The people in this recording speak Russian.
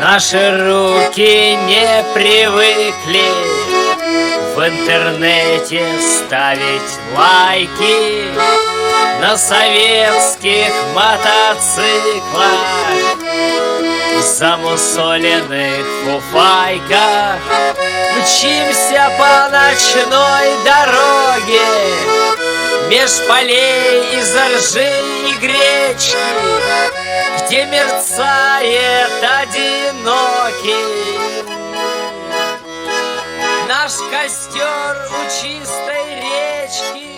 Наши руки не привыкли в интернете ставить лайки на советских мотоциклах, замусоленных фуфайках. Мчимся по ночной дороге меж полей из ржи и гречки, где мерцает одинокий наш костер у чистой речки.